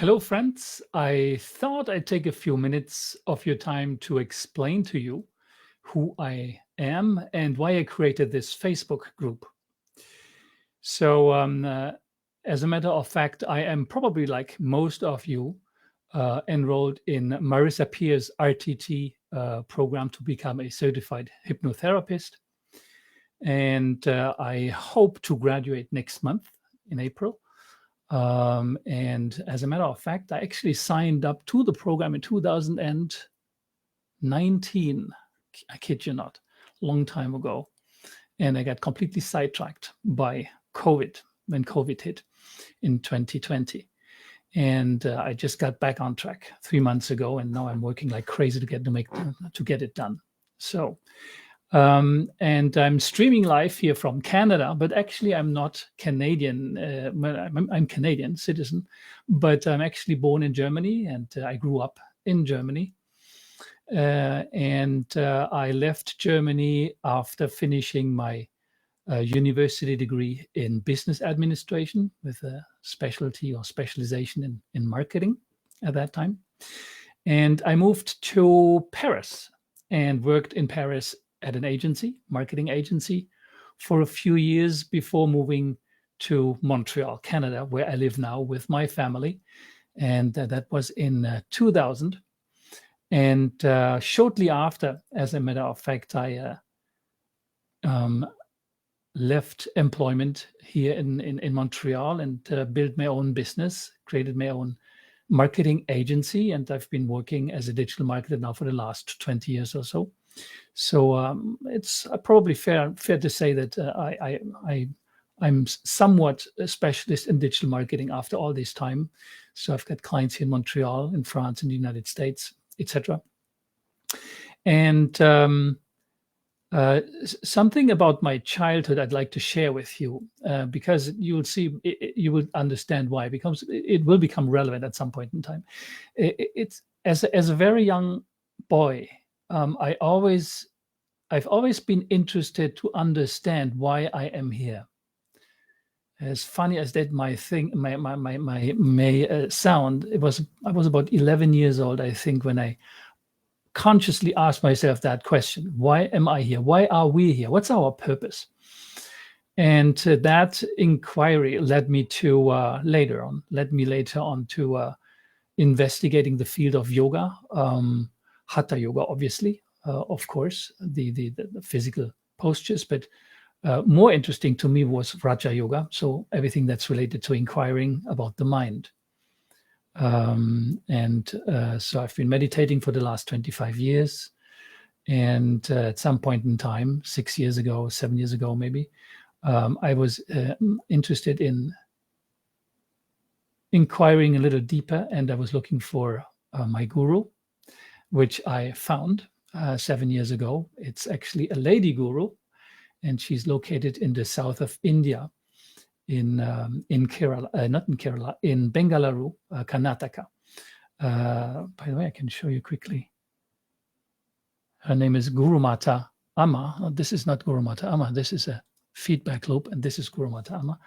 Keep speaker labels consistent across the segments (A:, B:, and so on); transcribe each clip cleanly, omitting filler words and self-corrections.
A: Hello, friends. I thought I'd take a few minutes of your time to explain to you who I am and why I created this Facebook group. So, as a matter of fact, I am probably like most of you enrolled in Marissa Peer's RTT program to become a certified hypnotherapist. And I hope to graduate next month in April. And as a matter of fact, I actually signed up to the program in 2019. I kid you not, long time ago. And I got completely sidetracked by COVID when COVID hit in 2020. And I just got back on track 3 months ago, and now I'm working like crazy to get it done. So, and I'm streaming live here from Canada, but actually I'm not Canadian. I'm Canadian citizen, but I'm actually born in Germany, and I grew up in Germany. And I left Germany after finishing my university degree in business administration with a specialty or specialization in marketing at that time. And I moved to Paris and worked in Paris at an agency, marketing agency, for a few years before moving to Montreal, Canada, where I live now with my family. And that was in 2000. And shortly after, as a matter of fact, I left employment here in Montreal and built my own business, created my own marketing agency. And I've been working as a digital marketer now for the last 20 years or so. So it's probably fair to say that I'm somewhat a specialist in digital marketing after all this time. So I've got clients here in Montreal, in France, in the United States, etc. And something about my childhood I'd like to share with you, because you'll see, you will understand why. It will become relevant at some point in time. It's as a very young boy. I've always been interested to understand why I am here. As funny as that may sound, I was about 11 years old, I think, when I consciously asked myself that question: why am I here? Why are we here? What's our purpose? And that inquiry led me later on to investigating the field of yoga. Hatha yoga, obviously, of course, the physical postures, but more interesting to me was Raja yoga, so everything that's related to inquiring about the mind. So I've been meditating for the last 25 years, and at some point in time, 7 years ago maybe, I was interested in inquiring a little deeper, and I was looking for my guru, which I found 7 years ago. It's actually a lady guru, and she's located in the south of India, in Kerala, not in Kerala, in Bengaluru, Karnataka. By the way, I can show you quickly. Her name is Guru Mata Amma. No, this is not Guru Mata Amma. This is a feedback loop, and this is Guru Mata Amma.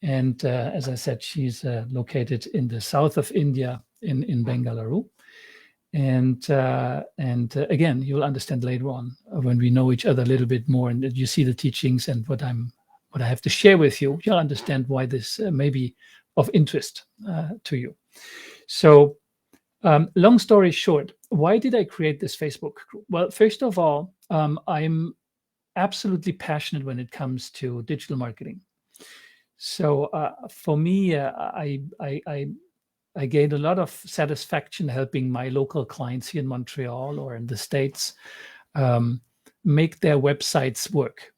A: And as I said, she's located in the south of India, in Bengaluru. And again, you'll understand later on when we know each other a little bit more, and you see the teachings and what I have to share with you. You'll understand why this may be of interest to you. So, long story short, why did I create this Facebook group? Well, first of all, I'm absolutely passionate when it comes to digital marketing. So for me, I gained a lot of satisfaction helping my local clients here in Montreal or in the States make their websites work.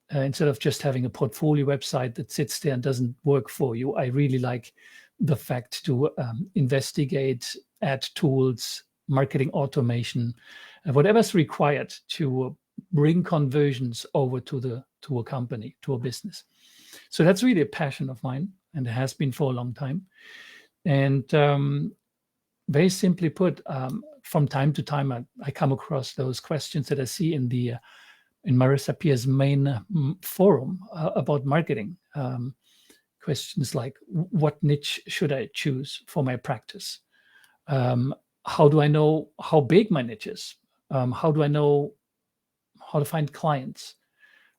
A: Instead of just having a portfolio website that sits there and doesn't work for you, I really like the fact to investigate, add tools, marketing automation, whatever's required to bring conversions over to a company, to a business. So that's really a passion of mine, and it has been for a long time. And very simply put, from time to time, I come across those questions that I see in Marissa Peer's main forum about marketing, questions like, what niche should I choose for my practice? How do I know how big my niche is? How do I know how to find clients?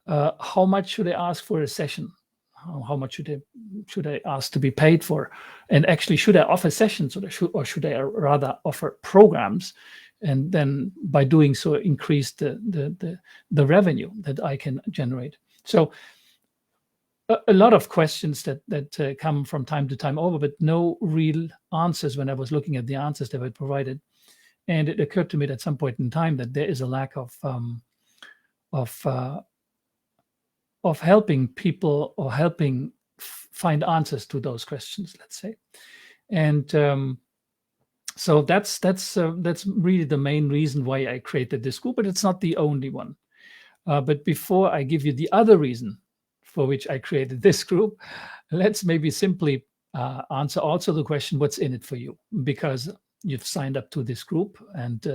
A: How much should I ask for a session? How much should I ask to be paid for? And actually, should I offer sessions, or should I rather offer programs? And then by doing so, increase the revenue that I can generate. So a lot of questions that come from time to time over, but no real answers when I was looking at the answers that were provided. And it occurred to me at some point in time that there is a lack of helping people, or helping find answers to those questions, let's say. And so that's really the main reason why I created this group, but it's not the only one. But before I give you the other reason for which I created this group, let's maybe simply answer also the question, what's in it for you? Because you've signed up to this group, and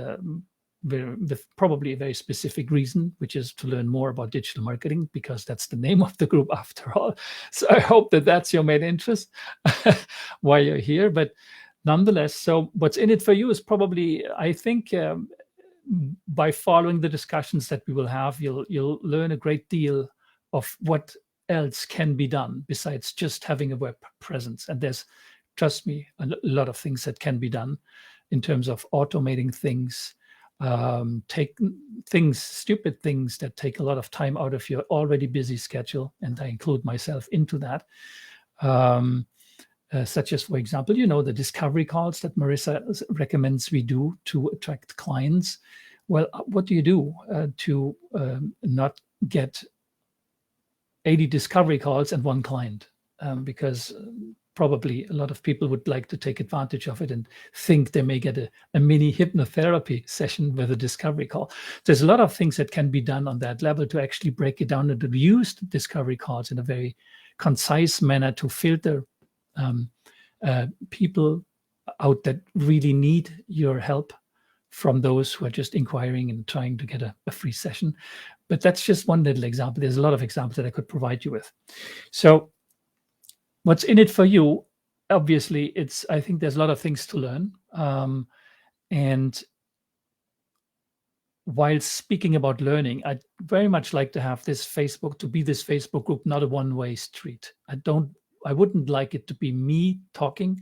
A: with probably a very specific reason, which is to learn more about digital marketing, because that's the name of the group after all. So I hope that that's your main interest why you're here. But nonetheless, so what's in it for you is probably, I think, by following the discussions that we will have, you'll learn a great deal of what else can be done besides just having a web presence. And there's, trust me, a lot of things that can be done in terms of automating things, take things, stupid things that take a lot of time out of your already busy schedule, and I include myself into that. Such as, for example, the discovery calls that Marissa recommends we do to attract clients. Well, what do you do to not get 80 discovery calls and one client? Because probably a lot of people would like to take advantage of it and think they may get a mini hypnotherapy session with a discovery call. There's a lot of things that can be done on that level to actually break it down and to use discovery calls in a very concise manner to filter people out that really need your help from those who are just inquiring and trying to get a free session. But that's just one little example. There's a lot of examples that I could provide you with. So what's in it for you? Obviously, I think there's a lot of things to learn. And while speaking about learning, I'd very much like to have this Facebook group, not a one-way street. I wouldn't like it to be me talking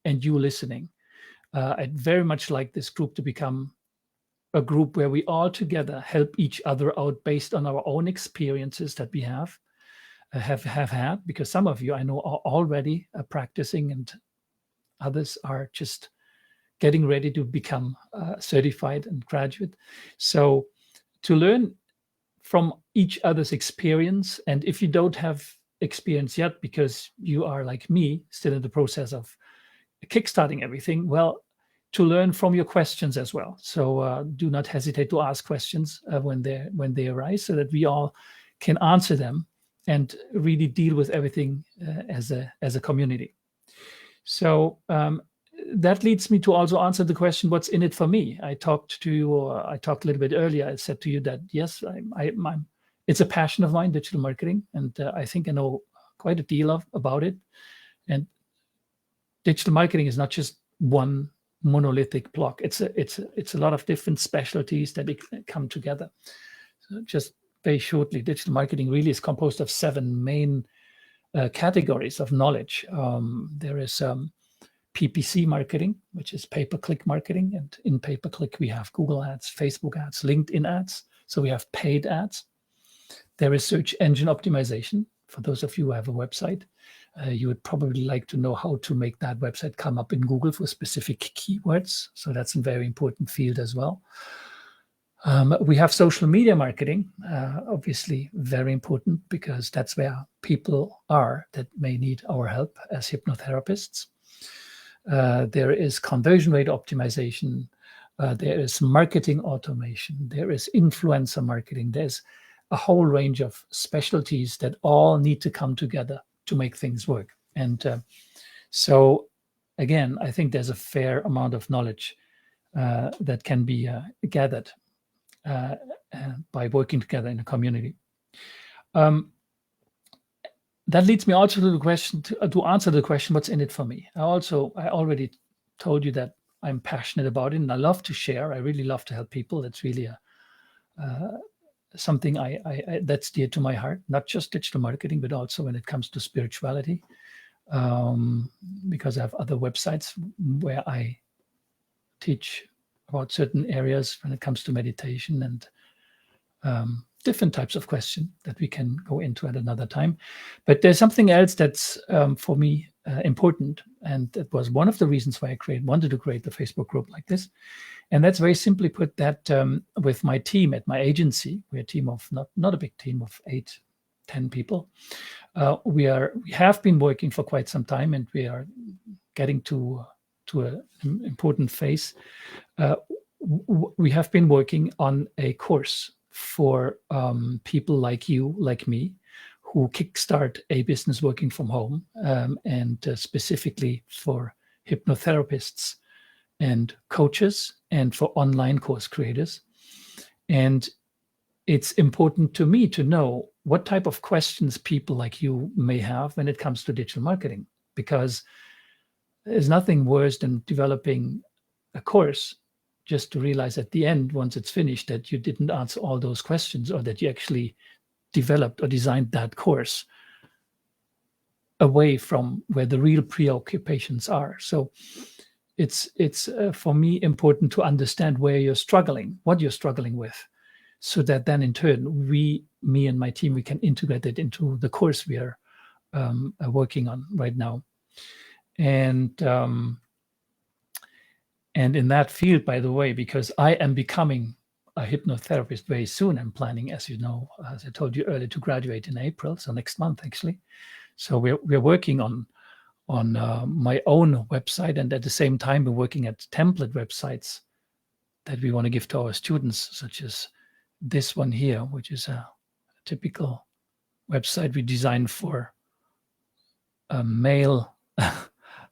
A: and you listening. I'd very much like this group to become a group where we all together help each other out based on our own experiences that we have had, because some of you I know are already practicing, and others are just getting ready to become certified and graduate. So to learn from each other's experience, and if you don't have experience yet because you are like me, still in the process of kickstarting everything, well, to learn from your questions as well. So do not hesitate to ask questions when they arise, so that we all can answer them and really deal with everything as a community. So that leads me to also answer the question, what's in it for me? I talked a little bit earlier. I said to you that yes, it's a passion of mine, digital marketing, and I think I know quite a deal about it. And digital marketing is not just one monolithic block. It's a lot of different specialties that come together. So just very shortly, digital marketing really is composed of 7 main categories of knowledge. There is PPC marketing, which is pay-per-click marketing, and in pay-per-click we have Google ads, Facebook ads, LinkedIn ads. So we have paid ads. There is search engine optimization. For those of you who have a website, you would probably like to know how to make that website come up in Google for specific keywords. So that's a very important field as well. We have social media marketing, obviously very important, because that's where people are that may need our help as hypnotherapists. There is conversion rate optimization. There is marketing automation. There is influencer marketing. There's a whole range of specialties that all need to come together to make things work. And so, again, I think there's a fair amount of knowledge that can be gathered by working together in a community. that leads me also to the question to answer the question, what's in it for me? I already told you that I'm passionate about it and I love to share. I really love to help people. That's really something that's dear to my heart, not just digital marketing, but also when it comes to spirituality. Because I have other websites where I teach about certain areas when it comes to meditation and different types of questions that we can go into at another time. But there's something else that's for me important, and that was one of the reasons why I wanted to create the Facebook group like this. And that's very simply put that with my team at my agency, we're a team of not a big team of 8-10 people. We have been working for quite some time, and we are getting to an important phase. We have been working on a course for people like you, like me, who kickstart a business working from home, and specifically for hypnotherapists and coaches and for online course creators. And it's important to me to know what type of questions people like you may have when it comes to digital marketing, because there's nothing worse than developing a course just to realize at the end, once it's finished, that you didn't answer all those questions, or that you actually developed or designed that course away from where the real preoccupations are. So it's for me important to understand where you're struggling, what you're struggling with, so that then in turn, me and my team, we can integrate it into the course we are working on right now. And in that field, by the way, because I am becoming a hypnotherapist very soon, I'm planning, as you know, as I told you earlier, to graduate in April, so next month actually. So we're working on my own website, and at the same time, we're working at template websites that we want to give to our students, such as this one here, which is a typical website we designed for a male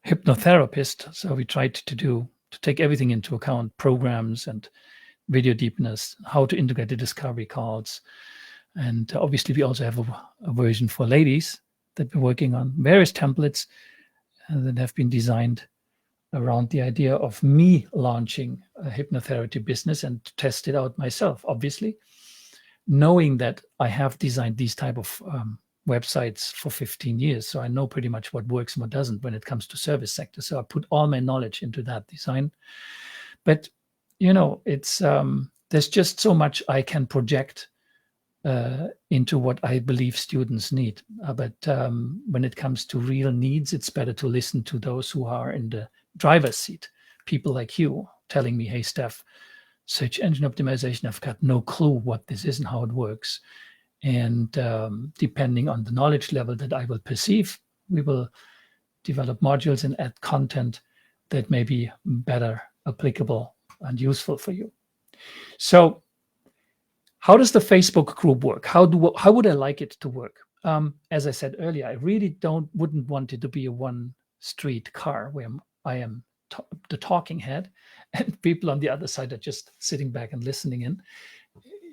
A: hypnotherapist. So we tried to take everything into account, programs and video deepness, how to integrate the discovery calls. And obviously we also have a version for ladies that we're working on, various templates that have been designed around the idea of me launching a hypnotherapy business and to test it out myself, obviously, knowing that I have designed these type of websites for 15 years. So I know pretty much what works and what doesn't when it comes to service sector. So I put all my knowledge into that design. But, it's there's just so much I can project into what I believe students need. But when it comes to real needs, it's better to listen to those who are in the driver's seat, people like you telling me, hey, Steph, search engine optimization, I've got no clue what this is and how it works. And depending on the knowledge level that I will perceive, we will develop modules and add content that may be better applicable and useful for you. So how does the Facebook group work? How would I like it to work? As I said earlier, I really wouldn't want it to be a one street car where I am the talking head and people on the other side are just sitting back and listening in.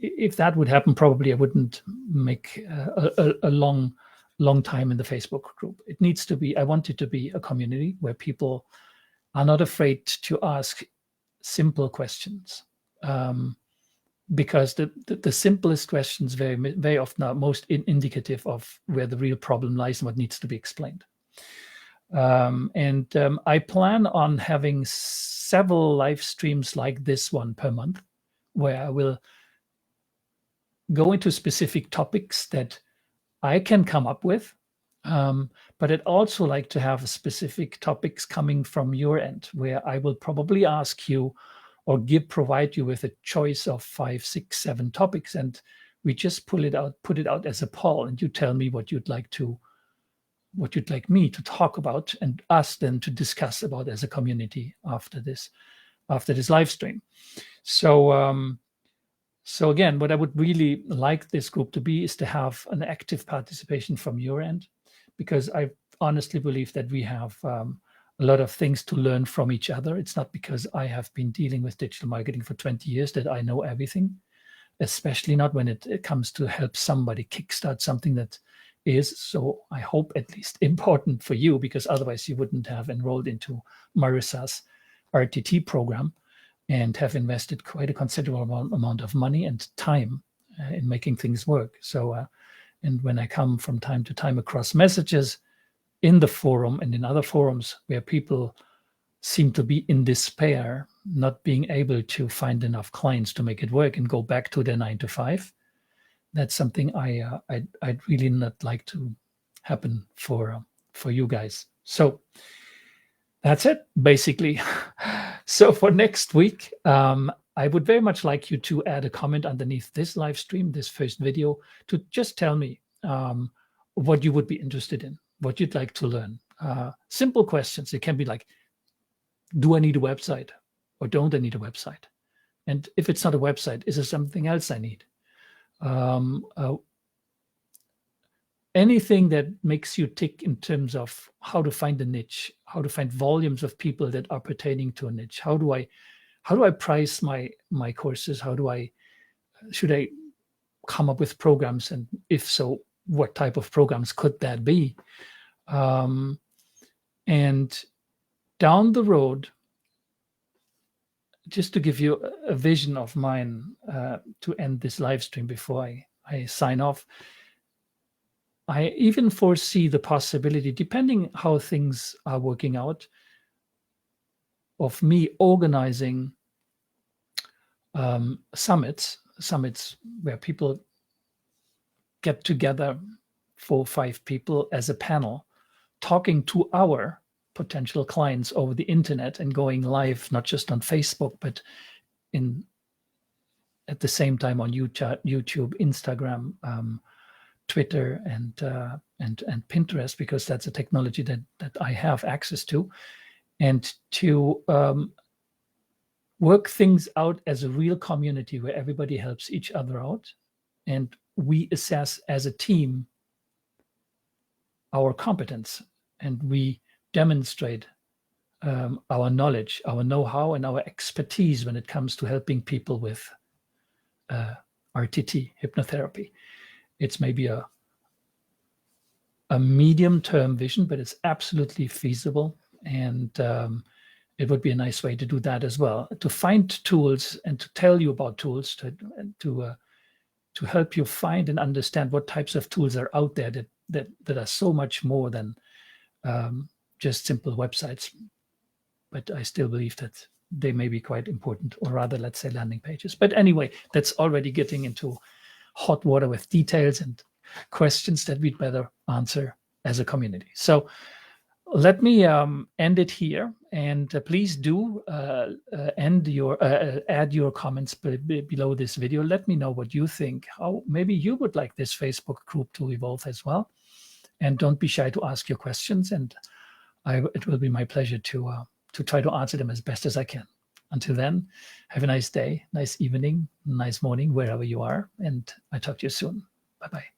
A: If that would happen, probably I wouldn't make a long time in the Facebook group. I want it to be a community where people are not afraid to ask simple questions, because the simplest questions very often are most indicative of where the real problem lies and what needs to be explained. I plan on having several live streams like this one per month, where I will go into specific topics that I can come up with. But I'd also like to have specific topics coming from your end, where I will probably ask you or provide you with a choice of 5, 6, 7 topics, and we just put it out as a poll, and you tell me what you'd like me to talk about, and us then to discuss about as a community after this live stream. So again, what I would really like this group to be is to have an active participation from your end, because I honestly believe that we have a lot of things to learn from each other. It's not because I have been dealing with digital marketing for 20 years that I know everything, especially not when it comes to help somebody kickstart something that is, so I hope at least important for you, because otherwise you wouldn't have enrolled into Marisa's RTT program and have invested quite a considerable amount of money and time in making things work. So, and when I come from time to time across messages in the forum and in other forums where people seem to be in despair, not being able to find enough clients to make it work and go back to their 9 to 5, that's something I'd really not like to happen for you guys. So that's it, basically. So for next week, I would very much like you to add a comment underneath this live stream, this first video, to just tell me what you would be interested in, what you'd like to learn. Simple questions. It can be like, do I need a website or don't I need a website? And if it's not a website, is there something else I need? Anything that makes you tick in terms of how to find a niche, how to find volumes of people that are pertaining to a niche. How do I price my courses? Should I come up with programs? And if so, what type of programs could that be? And down the road, just to give you a vision of mine to end this live stream before I sign off, I even foresee the possibility, depending how things are working out, of me organizing summits where people get together, 4 or 5 people as a panel, talking to our potential clients over the internet and going live, not just on Facebook, but at the same time on YouTube, Instagram, Twitter, and Pinterest, because that's a technology that I have access to, and to work things out as a real community where everybody helps each other out, and we assess as a team our competence, and we demonstrate our knowledge, our know-how, and our expertise when it comes to helping people with RTT, hypnotherapy. It's maybe a medium-term vision, but it's absolutely feasible. And it would be a nice way to do that as well, to find tools and to tell you about tools, to help you find and understand what types of tools are out there that are so much more than just simple websites. But I still believe that they may be quite important, or rather, let's say, landing pages. But anyway, that's already getting into hot water with details and questions that we'd better answer as a community. So let me end it here, and please do add your comments below this video. Let me know what you think, how maybe you would like this Facebook group to evolve as well. And don't be shy to ask your questions, and it will be my pleasure to try to answer them as best as I can. Until then, have a nice day, nice evening, nice morning, wherever you are, and I talk to you soon. Bye-bye.